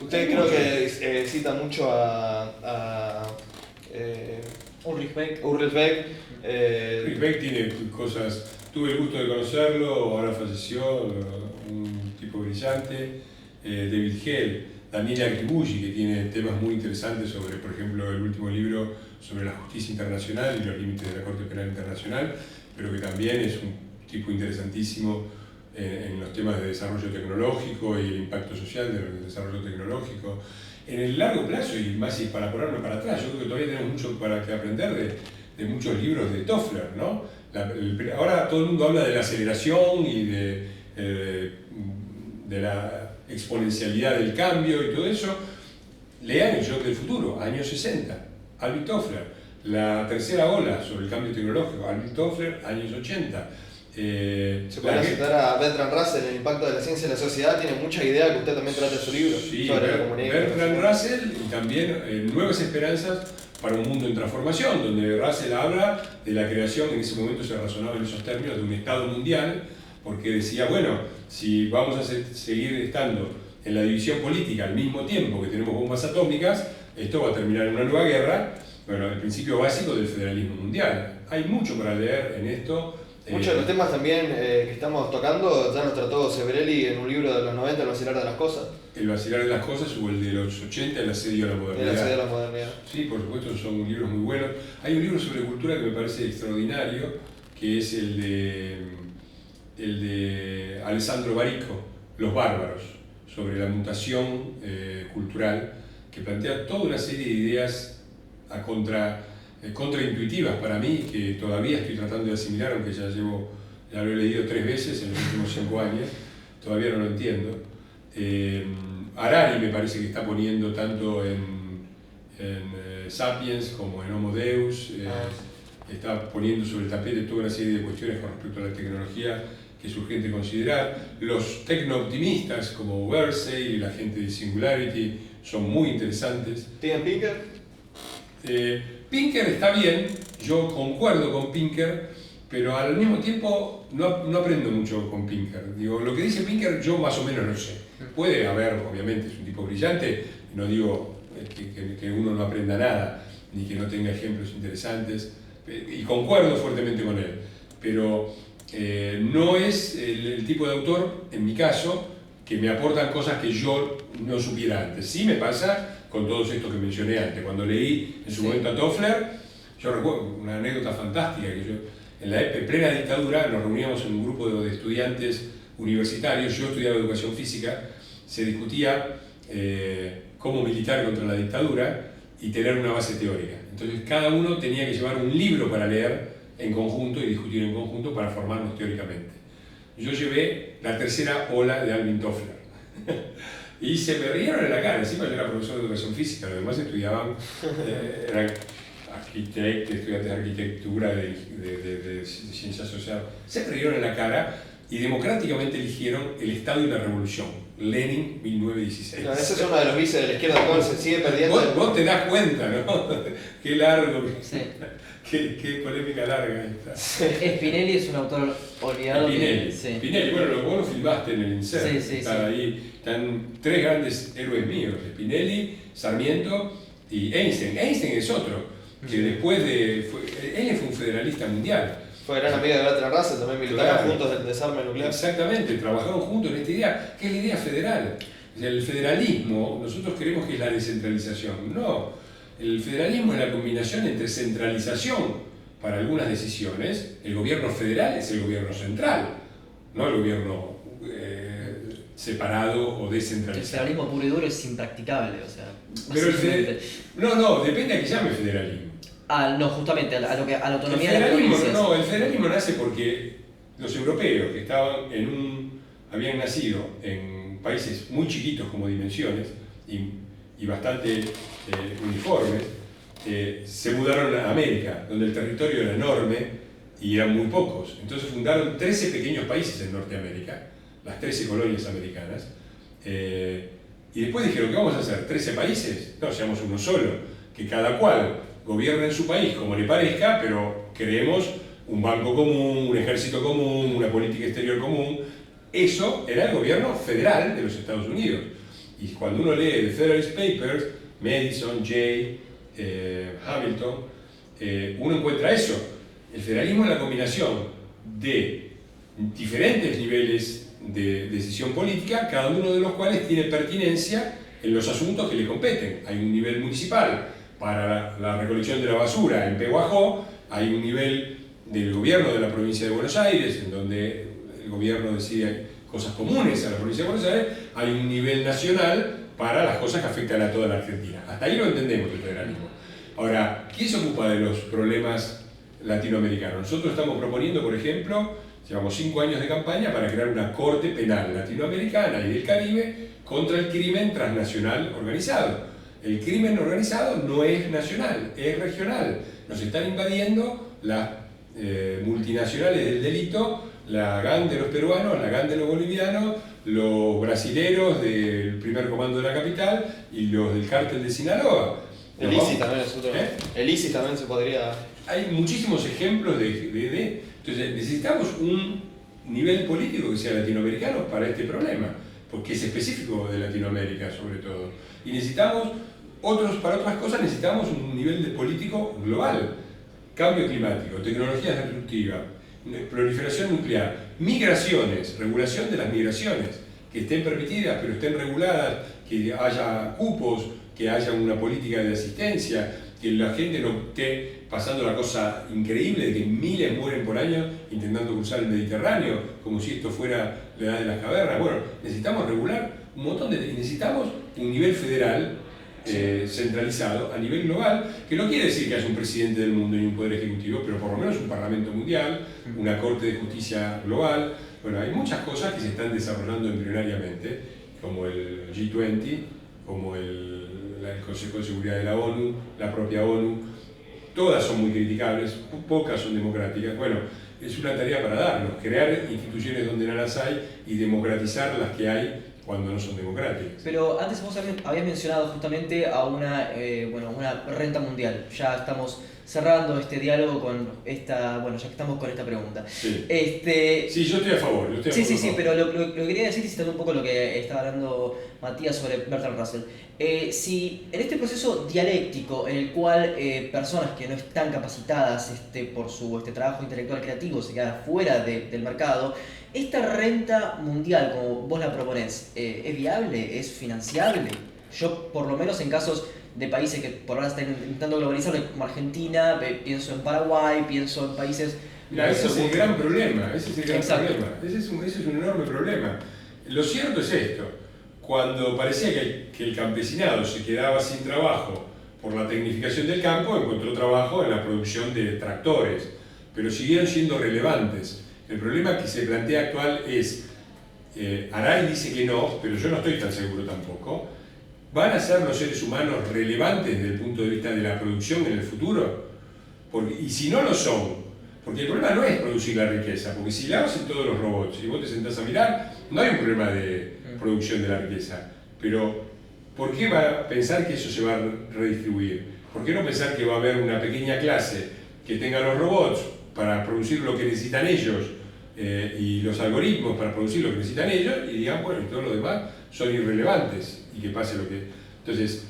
Speaker 3: Usted creo que cita mucho a
Speaker 1: Ulrich Beck.
Speaker 3: Ulrich Beck.
Speaker 2: Ulrich Beck tiene cosas, tuve el gusto de conocerlo, ahora falleció, un tipo brillante. David Hale, Daniel Acribulli, que tiene temas muy interesantes sobre, por ejemplo, el último libro sobre la justicia internacional y los límites de la Corte Penal Internacional, pero que también es un tipo interesantísimo en los temas de desarrollo tecnológico y el impacto social del desarrollo tecnológico. En el largo plazo, y más para ponerme para atrás, yo creo que todavía tenemos mucho para que aprender de muchos libros de Toffler, ¿no? Ahora todo el mundo habla de la aceleración y de la exponencialidad del cambio y todo eso. Lean El Shock del Futuro, años 60, Alvin Toffler. La tercera ola sobre el cambio tecnológico, Alvin Toffler, años 80.
Speaker 3: Se puede citar a Bertrand Russell, El impacto de la ciencia en la sociedad, tiene mucha idea que usted también trata en su libro,
Speaker 2: sí,
Speaker 3: sobre la comunidad.
Speaker 2: Bertrand Russell, y también Nuevas Esperanzas para un mundo en transformación, donde Russell habla de la creación, en ese momento se razonaba en esos términos, de un Estado mundial, porque decía, bueno, si vamos a seguir estando en la división política al mismo tiempo que tenemos bombas atómicas, esto va a terminar en una nueva guerra. Bueno, el principio básico del federalismo mundial. Hay mucho para leer en esto.
Speaker 3: Muchos de los temas también que estamos tocando ya los trató Severelli en un libro de los 90, El vacilar de las cosas.
Speaker 2: El vacilar de las cosas, o el de los 80, El asedio a la modernidad.
Speaker 3: El asedio a la modernidad.
Speaker 2: Sí, por supuesto, son libros muy buenos. Hay un libro sobre cultura que me parece extraordinario, que es el de Alessandro Barico, Los bárbaros, sobre la mutación cultural, que plantea toda una serie de ideas contraintuitivas para mí, que todavía estoy tratando de asimilar, aunque ya lo he leído 3 veces en los últimos 5 años, todavía no lo entiendo. Harari me parece que está poniendo tanto en Sapiens como en Homo Deus, está poniendo sobre el tapete toda una serie de cuestiones con respecto a la tecnología que es urgente considerar. Los tecno-optimistas como Wersey y la gente de Singularity son muy interesantes.
Speaker 3: ¿Steven Pinker?
Speaker 2: Pinker está bien, yo concuerdo con Pinker, pero al mismo tiempo no aprendo mucho con Pinker. Digo, lo que dice Pinker yo más o menos lo sé. Puede haber, obviamente, es un tipo brillante, no digo que uno no aprenda nada, ni que no tenga ejemplos interesantes, y concuerdo fuertemente con él, pero no es el tipo de autor, en mi caso, que me aportan cosas que yo no supiera antes. Sí me pasa con todos estos que mencioné antes. Cuando leí en su momento a Toffler, yo recuerdo una anécdota fantástica, que yo, en la plena dictadura, nos reuníamos en un grupo de estudiantes universitarios, yo estudiaba educación física, se discutía cómo militar contra la dictadura y tener una base teórica. Entonces cada uno tenía que llevar un libro para leer en conjunto y discutir en conjunto para formarnos teóricamente. Yo llevé La tercera ola de Alvin Toffler. Y se me rieron en la cara. Encima yo era profesor de educación física, los demás estudiaban, eran arquitectos, estudiantes de arquitectura, de ciencias sociales. Se me rieron en la cara y democráticamente eligieron El Estado y la Revolución, Lenin, 1916.
Speaker 3: No, ese es uno de los vices de la izquierda actual, se sigue perdiendo.
Speaker 2: Vos te das cuenta, ¿no? Qué largo.
Speaker 1: Sí.
Speaker 2: qué polémica larga esta.
Speaker 1: Spinelli es un autor olvidado.
Speaker 2: Spinelli.
Speaker 1: Sí.
Speaker 2: Spinelli, bueno, vos lo filmaste en el Insert.
Speaker 1: Sí, sí,
Speaker 2: Está ahí, están tres grandes héroes míos, Spinelli, Sarmiento y Einstein. Einstein es otro, que después él fue un federalista mundial.
Speaker 3: Fue gran amigo de Bertrand Russell, también militaron
Speaker 2: Claro.
Speaker 3: juntos del desarme nuclear.
Speaker 2: Exactamente, trabajaron juntos en esta idea, que es la idea federal. O sea, el federalismo, nosotros creemos que es la descentralización. No, el federalismo es la combinación entre centralización para algunas decisiones. El gobierno federal es el gobierno central, no el gobierno separado o
Speaker 1: El
Speaker 2: descentralizado.
Speaker 1: federalismo puro y duro es impracticable, o sea.
Speaker 2: Pero el
Speaker 1: básicamente.
Speaker 2: no, depende a qué llame federalismo.
Speaker 1: No, justamente, a la autonomía
Speaker 2: El
Speaker 1: de las
Speaker 2: federalismo,
Speaker 1: provincias.
Speaker 2: no, el federalismo nace porque los europeos que habían nacido en países muy chiquitos como dimensiones y bastante uniformes, se mudaron a América, donde el territorio era enorme y eran muy pocos. Entonces fundaron 13 pequeños países en Norteamérica, las 13 colonias americanas, y después dijeron, ¿qué vamos a hacer? ¿13 países? No, seamos uno solo, que cada cual gobierna en su país como le parezca, pero creemos un banco común, un ejército común, una política exterior común. Eso era el gobierno federal de los Estados Unidos. Y cuando uno lee The Federalist Papers, Madison, Jay, Hamilton, uno encuentra eso. El federalismo es la combinación de diferentes niveles de decisión política, cada uno de los cuales tiene pertinencia en los asuntos que le competen. Hay un nivel municipal para la recolección de la basura en Pehuajó, hay un nivel del gobierno de la provincia de Buenos Aires, en donde el gobierno decide cosas comunes a la provincia de Buenos Aires, hay un nivel nacional para las cosas que afectan a toda la Argentina. Hasta ahí lo entendemos, el federalismo. Ahora, ¿quién se ocupa de los problemas latinoamericanos? Nosotros estamos proponiendo, por ejemplo, llevamos 5 años de campaña para crear una corte penal latinoamericana y del Caribe contra el crimen transnacional organizado. El crimen organizado no es nacional, es regional. Nos están invadiendo las multinacionales del delito, la GAN de los peruanos, la GAN de los bolivianos, los brasileros del primer comando de la capital y los del cártel de Sinaloa.
Speaker 3: El ISIS también es otro.
Speaker 2: ¿Eh?
Speaker 3: El ISIS también se podría...
Speaker 2: Hay muchísimos ejemplos Entonces necesitamos un nivel político que sea latinoamericano para este problema, porque es específico de Latinoamérica sobre todo. Y necesitamos para otras cosas necesitamos un nivel de político global. Cambio climático, tecnologías disruptivas, proliferación nuclear, migraciones, regulación de las migraciones, que estén permitidas pero estén reguladas, que haya cupos, que haya una política de asistencia, que la gente no esté pasando la cosa increíble de que miles mueren por año intentando cruzar el Mediterráneo, como si esto fuera la edad de las cavernas. Bueno, necesitamos regular un montón necesitamos un nivel federal centralizado a nivel global, que no quiere decir que haya un presidente del mundo y un poder ejecutivo, pero por lo menos un parlamento mundial, una corte de justicia global. Bueno, hay muchas cosas que se están desarrollando embrionariamente, como el G20, como el Consejo de Seguridad de la ONU, la propia ONU. Todas son muy criticables, pocas son democráticas. Bueno, es una tarea para darnos, crear instituciones donde no las hay y democratizar las que hay cuando no son democráticas.
Speaker 1: Pero antes vos habías mencionado justamente a una renta mundial. Ya estamos cerrando este diálogo con ya que estamos con esta pregunta.
Speaker 2: Sí, sí, yo estoy a favor.
Speaker 1: Sí, pero lo que quería decir es citando un poco lo que estaba hablando Matías sobre Bertrand Russell. Si en este proceso dialéctico en el cual personas que no están capacitadas por su trabajo intelectual creativo se quedan fuera del mercado, ¿esta renta mundial, como vos la proponés, es viable? ¿Es financiable? Yo, por lo menos en casos de países que por ahora están intentando globalizar, como Argentina, pienso en Paraguay, pienso en países...
Speaker 2: Ese es el gran problema, ese
Speaker 1: Exacto.
Speaker 2: es un enorme problema. Lo cierto es esto, cuando parecía que el campesinado se quedaba sin trabajo por la tecnificación del campo, encontró trabajo en la producción de tractores, pero siguieron siendo relevantes. El problema que se plantea actual es, Aray dice que no, pero yo no estoy tan seguro tampoco, ¿van a ser los seres humanos relevantes desde el punto de vista de la producción en el futuro? Y si no lo son, porque el problema no es producir la riqueza, porque si la hacen todos los robots y vos te sentás a mirar, no hay un problema de producción de la riqueza. Pero, ¿por qué va a pensar que eso se va a redistribuir? ¿Por qué no pensar que va a haber una pequeña clase que tengan los robots para producir lo que necesitan ellos y los algoritmos para producir lo que necesitan ellos y digan, bueno, y todo lo demás son irrelevantes y que pase lo que... Entonces,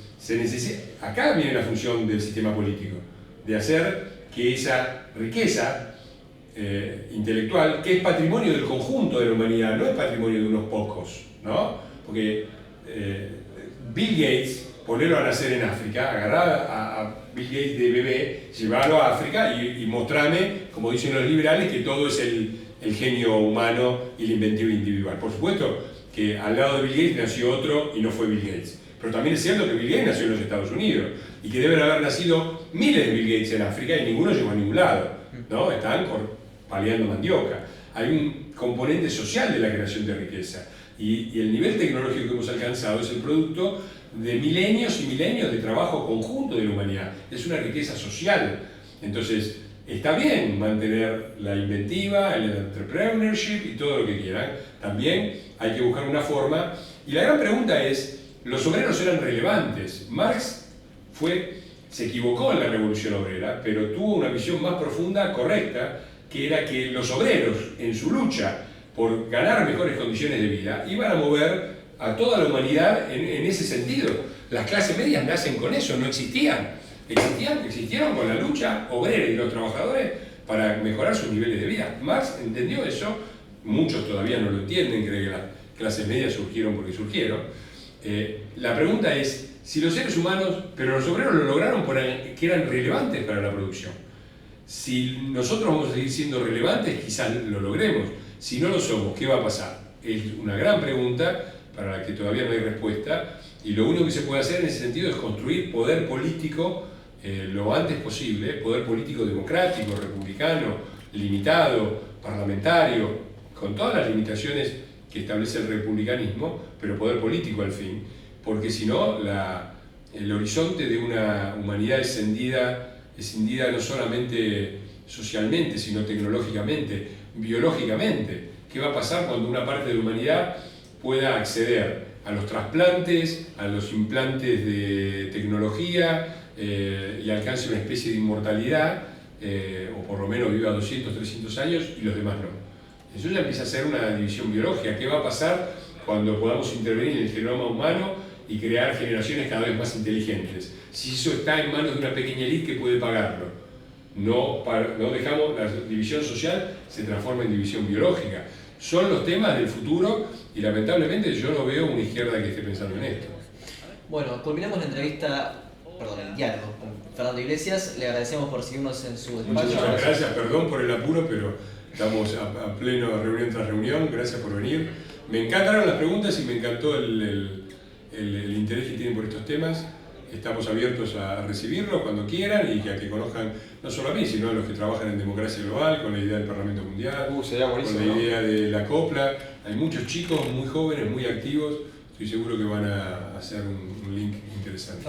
Speaker 2: acá viene la función del sistema político, de hacer que esa riqueza intelectual, que es patrimonio del conjunto de la humanidad, no es patrimonio de unos pocos, ¿no? Porque Bill Gates, ponerlo a nacer en África, agarrar a Bill Gates de bebé, llevarlo a África y mostrarme, como dicen los liberales, que todo es el genio humano y la inventiva individual. Por supuesto que al lado de Bill Gates nació otro y no fue Bill Gates. Pero también es cierto que Bill Gates nació en los Estados Unidos y que deben haber nacido miles de Bill Gates en África y ninguno llegó a ningún lado, ¿no? Están paliando mandioca. Hay un componente social de la creación de riqueza y el nivel tecnológico que hemos alcanzado es el producto de milenios y milenios de trabajo conjunto de la humanidad. Es una riqueza social. Entonces, está bien mantener la inventiva, el entrepreneurship y todo lo que quieran. También hay que buscar una forma. Y la gran pregunta es, los obreros eran relevantes. Marx se equivocó en la Revolución Obrera, pero tuvo una visión más profunda, correcta, que era que los obreros, en su lucha por ganar mejores condiciones de vida, iban a mover a toda la humanidad en ese sentido. Las clases medias nacen con eso, no existían. Existieron con la lucha obrera y los trabajadores para mejorar sus niveles de vida. Marx entendió eso, muchos todavía no lo entienden, creen que las clases medias surgieron porque surgieron. La pregunta es, si los seres humanos, pero los obreros lo lograron porque eran relevantes para la producción. Si nosotros vamos a seguir siendo relevantes, quizás lo logremos. Si no lo somos, ¿qué va a pasar? Es una gran pregunta para la que todavía no hay respuesta, y lo único que se puede hacer en ese sentido es construir poder político lo antes posible, poder político democrático, republicano, limitado, parlamentario, con todas las limitaciones que establece el republicanismo, pero poder político al fin, porque si no, el horizonte de una humanidad escindida no solamente socialmente, sino tecnológicamente, biológicamente. ¿Qué va a pasar cuando una parte de la humanidad pueda acceder a los trasplantes, a los implantes de tecnología y alcance una especie de inmortalidad, o por lo menos viva 200, 300 años y los demás no? Eso ya empieza a ser una división biológica. ¿Qué va a pasar cuando podamos intervenir en el genoma humano y crear generaciones cada vez más inteligentes? Si eso está en manos de una pequeña élite que puede pagarlo. No dejamos, la división social se transforma en división biológica. Son los temas del futuro y lamentablemente yo no veo una izquierda que esté pensando en esto.
Speaker 1: Bueno, culminamos la entrevista, el diálogo con Fernando Iglesias. Le agradecemos por seguirnos en su despacho.
Speaker 2: Muchas gracias, perdón por el apuro, pero estamos a pleno reunión tras reunión. Gracias por venir. Me encantaron las preguntas y me encantó el interés que tienen por estos temas. Estamos abiertos a recibirlos cuando quieran y a que conozcan no solo a mí, sino a los que trabajan en democracia global, con la idea del Parlamento Mundial, con la idea de la COPLA. Hay muchos chicos muy jóvenes, muy activos. Estoy seguro que van a hacer un link interesante.